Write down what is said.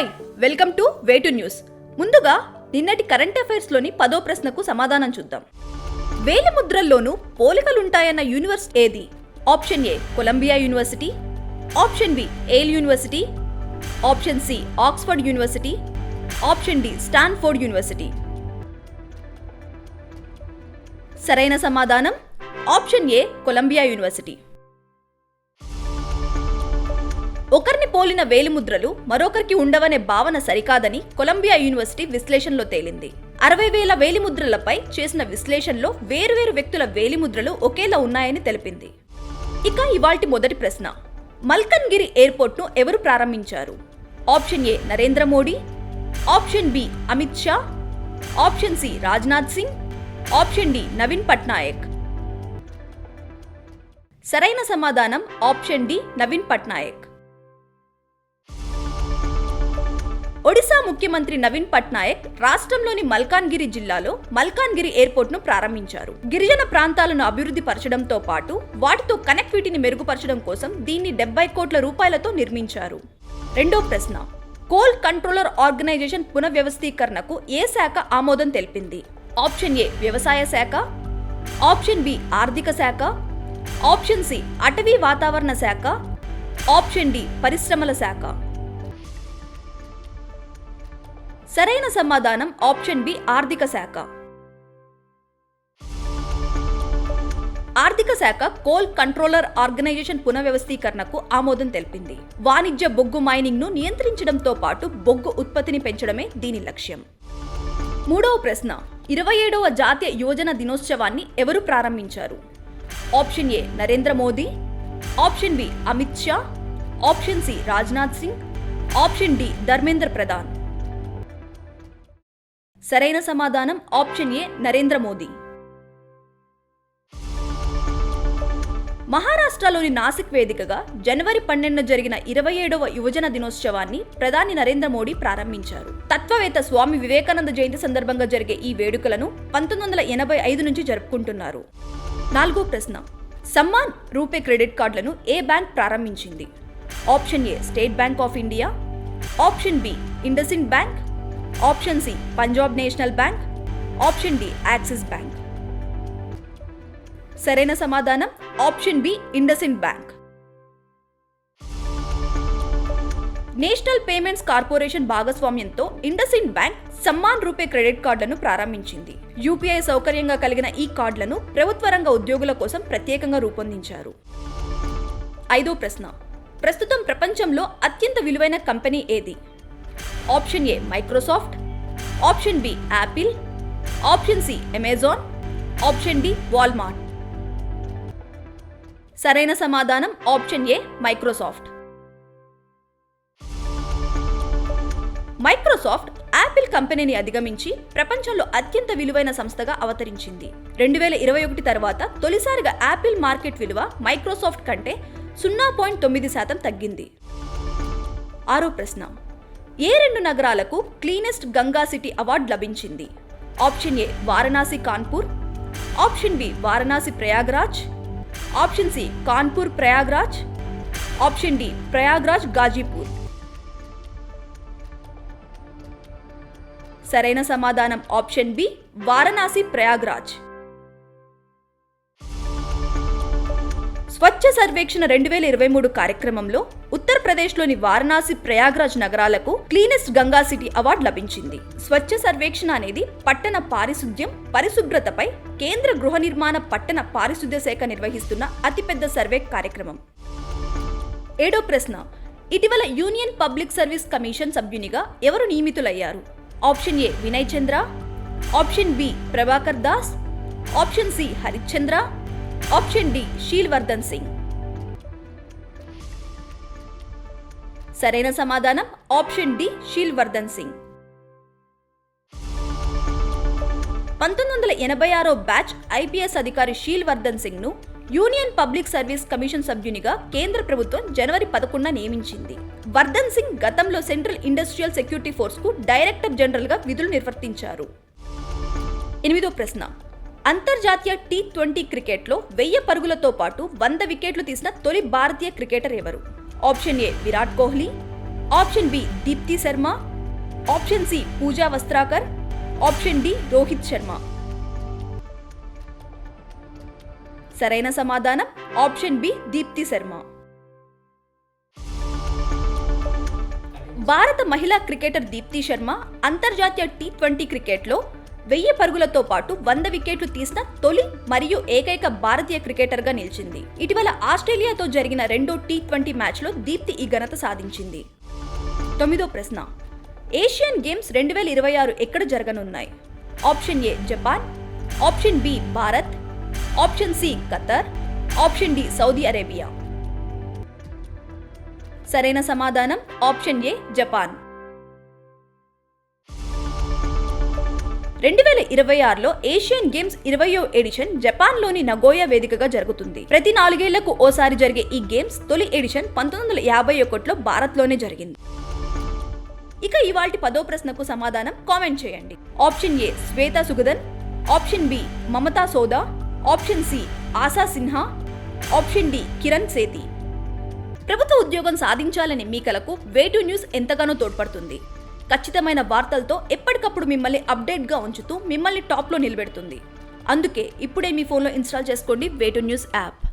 Hi, welcome to Way2 news. ముందుగా నిన్నటి current అఫైర్స్లోని 10వ ప్రశ్నకు సమాధానం చూద్దాం. వేలిముద్రల్లోనూ పోలికలుంటాయన్న యూనివర్సిటీ ఏది? Option A Columbia university, option B Yale university, option C Oxford university, option D Stanford university. సరైన సమాధానం ఆప్షన్ ఏ కొలంబియా యూనివర్సిటీ. ఒకరిని పోలిన వేలిముద్రలు మరొకరికి ఉండవనే భావన సరికాదని కొలంబియా యూనివర్సిటీ విశ్లేషణలో తేలింది. 60,000 వేలిముద్రలపై చేసిన విశ్లేషణలో వేరువేరు వ్యక్తుల వేలిముద్రలు ఒకేలా ఉన్నాయని తెలిపింది. ఇక ఇవాల్టి మొదటి ప్రశ్న, మల్కన్గిరి ఎయిర్పోర్ట్ను ఎవరు ప్రారంభించారు? Option A Narendra Modi, option B Amit Shah, option C Rajnath Singh, option D Naveen Patnaik. సరైన సమాధానం ఆప్షన్ డి నవీన్ పట్నాయక్. ఒడిశా ముఖ్యమంత్రి నవీన్ పట్నాయక్ రాష్ట్రంలోని మల్కాన్గిరి జిల్లాలో మల్కాన్గిరి ఎయిర్పోర్ట్ను ప్రారంభించారు. గిరిజన ప్రాంతాలను అభివృద్ధి పరచడంతో పాటు వాటితో కనెక్టివిటీని మెరుగుపరచడం కోసం దీన్ని 70 కోట్ల రూపాయలతో నిర్మించారు. రెండో ప్రశ్న, కోల్ కంట్రోలర్ ఆర్గనైజేషన్ పునఃవ్యవస్థీకరణకు ఏ శాఖ ఆమోదం తెలిపింది? ఆప్షన్ ఏ వ్యవసాయ శాఖ, ఆప్షన్ బి ఆర్థిక శాఖ, ఆప్షన్ సి అటవీ వాతావరణ శాఖ, ఆప్షన్ డి పరిశ్రమల శాఖ. సరైన సమాధానం ఆప్షన్ బి ఆర్థిక శాఖ. ఆర్థిక శాఖ కోల్ కంట్రోలర్ ఆర్గనైజేషన్ పునఃవ్యవస్థీకరణకు ఆమోదం తెలిపింది. వాణిజ్య బొగ్గు మైనింగ్ ను నియంత్రించడంతో పాటు బొగ్గు ఉత్పత్తిని పెంచడమే దీని లక్ష్యం. మూడవ ప్రశ్న, 27వ జాతీయ యువజన దినోత్సవాన్ని ఎవరు ప్రారంభించారు? Option A Narendra Modi, option B Amit Shah, option C Rajnath Singh, option D Dharmendra Pradhan. సరైన సమాధానం ఆప్షన్ ఏ నరేంద్ర మోదీ. మహారాష్ట్రలోని నాసిక్ వేదికగా జనవరి 12న జరిగిన 27వ యువజన దినోత్సవాన్ని ప్రధాని నరేంద్ర మోడీ ప్రారంభించారు. తత్వవేత్త స్వామి వివేకానంద జయంతి సందర్భంగా జరిగే ఈ వేడుకలను 1985 నుంచి జరుపుకుంటున్నారు. నాలుగో ప్రశ్న, సమ్మాన్ రూపే క్రెడిట్ కార్డులను ఏ బ్యాంక్ ప్రారంభించింది? Option A State Bank of India, option B IndusInd bank, option C Punjab National Bank, option D Axis bank. సరైన సమాధానం option B IndusInd bank. National Payments Corporation భాగస్వామ్యంతో ఇండస్ఇండ్ బ్యాంక్ సమ్మాన్ రూపే క్రెడిట్ కార్డులను ప్రారంభించింది. యూపీఐ సౌకర్యంగా కలిగిన ఈ కార్డులను ప్రభుత్వ రంగ ఉద్యోగుల కోసం ప్రత్యేకంగా రూపొందించారు. ఐదో ప్రశ్న, ప్రస్తుతం ప్రపంచంలో అత్యంత విలువైన కంపెనీ ఏది? Option A Microsoft, option B Apple, option C Amazon, option D Walmart. సరైన సమాధానం option A Microsoft. Microsoft Apple కంపెనీని అధిగమించి ప్రపంచంలో అత్యంత విలువైన సంస్థగా అవతరించింది. 2021 తర్వాత తొలిసారిగా యాపిల్ మార్కెట్ విలువ మైక్రోసాఫ్ట్ కంటే 0.9% తగ్గింది. ఆరో ప్రశ్న, ఏ 2 నగరాలకు క్లీనెస్ట్ గంగా సిటీ అవార్డు లభించింది? Option A Varanasi Kanpur, option B Varanasi Prayagraj, option C Kanpur Prayagraj, option D Prayagraj Ghazipur. సరైన సమాధానం ఆప్షన్ బి వారణాసి ప్రయాగ్రాజ్. స్వచ్ఛ సర్వేక్షణ 2023 కార్యక్రమంలో ఉత్తరప్రదేశ్లోని వారణాసి ప్రయాగ్రాజ్ నగరాలకు క్లీనెస్ట్ గంగా సిటీ అవార్డు లభించింది. స్వచ్ఛ సర్వేక్షణ అనేది పట్టణ పారిశుద్ధ్యం, పరిశుభ్రతపై కేంద్ర గృహ నిర్మాణ పట్టణ పారిశుద్ధ్య శాఖ నిర్వహిస్తున్న అతిపెద్ద సర్వే కార్యక్రమం. ఏడో ప్రశ్న, ఇటీవల యూనియన్ పబ్లిక్ సర్వీస్ కమిషన్ సభ్యునిగా ఎవరు నియమితులయ్యారు? Option A Vinay Chandra, option B Prabhakar Das, option C Harishchandra, option D Sheelvardhan Singh. సరైన సమాధానం option D Sheelvardhan Singh. 1986 batch IPS అధికారి శీల్వర్ధన్ సింగ్ ను యూనియన్ పబ్లిక్ సర్వీస్ కమిషన్ సభ్యునిగా కేంద్ర ప్రభుత్వం జనవరి 11న నియమించింది. వర్ధన్ సింగ్ గతంలో సెంట్రల్ ఇండస్ట్రియల్ సెక్యూరిటీ ఫోర్స్ కు డైరెక్టర్ జనరల్ గా విధులు నిర్వర్తించారు. 8వ ప్రశ్న, అంతర్జాతీయ T20 క్రికెట్లో 1000 పరుగులతో పాటు 100 వికెట్లు తీసిన తొలి భారతీయ క్రికెటర్ ఎవరు? Option A Virat Kohli, option B Deepti Sharma, option C Pooja Vastrakar, option D Rohit Sharma. సరైన సమాధానం ఆప్షన్ బి దీప్తి శర్మ. భారత మహిళా క్రికెటర్ దీప్తి శర్మ అంతర్జాతీయ T20 క్రికెట్లో 1000 పరుగులతో పాటు 100 వికెట్లు తీసిన తొలి మరియు ఏకైక భారతీయ క్రికెటర్గా నిలిచింది. ఇటీవల ఆస్ట్రేలియాతో జరిగిన రెండో T20 మ్యాచ్లో దీప్తి ఈ ఘనత సాధించింది. 9వ ప్రశ్న. ఏషియన్ గేమ్స్ 2026 ఎక్కడ జరగనున్నాయి? Option A Japan, option B Bharat, option C Qatar, option D Saudi Arabia. సరైన సమాధానం ఆప్షన్ ఏ జపాన్. 2026లో ఏషియన్ గేమ్స్ 20వ ఎడిషన్ జపాన్లోని నగోయా వేదికగా జరుగుతుంది. ప్రతి 4 ఏళ్లకు ఓసారి జరిగే ఈ గేమ్స్ తొలి ఎడిషన్ 1951లో భారత్లోనే జరిగింది. ఇక ఇవాల్టి 10వ ప్రశ్నకు సమాధానం కామెంట్ చేయండి. Option A Shweta Sugadan, option B Mamata Sodha, option C Asha Sinha, option D Kiran Sethi. ప్రభుత్వ ఉద్యోగం సాధించాలని మీ కలకు వే2 న్యూస్ ఎంతగానో తోడ్పడుతుంది. ఖచ్చితమైన వార్తలతో ఎప్పటికప్పుడు మిమ్మల్ని అప్డేట్గా ఉంచుతూ మిమ్మల్ని టాప్లో నిలబెడుతుంది. అందుకే ఇప్పుడే మీ ఫోన్లో ఇన్స్టాల్ చేసుకోండి వే2 న్యూస్ యాప్.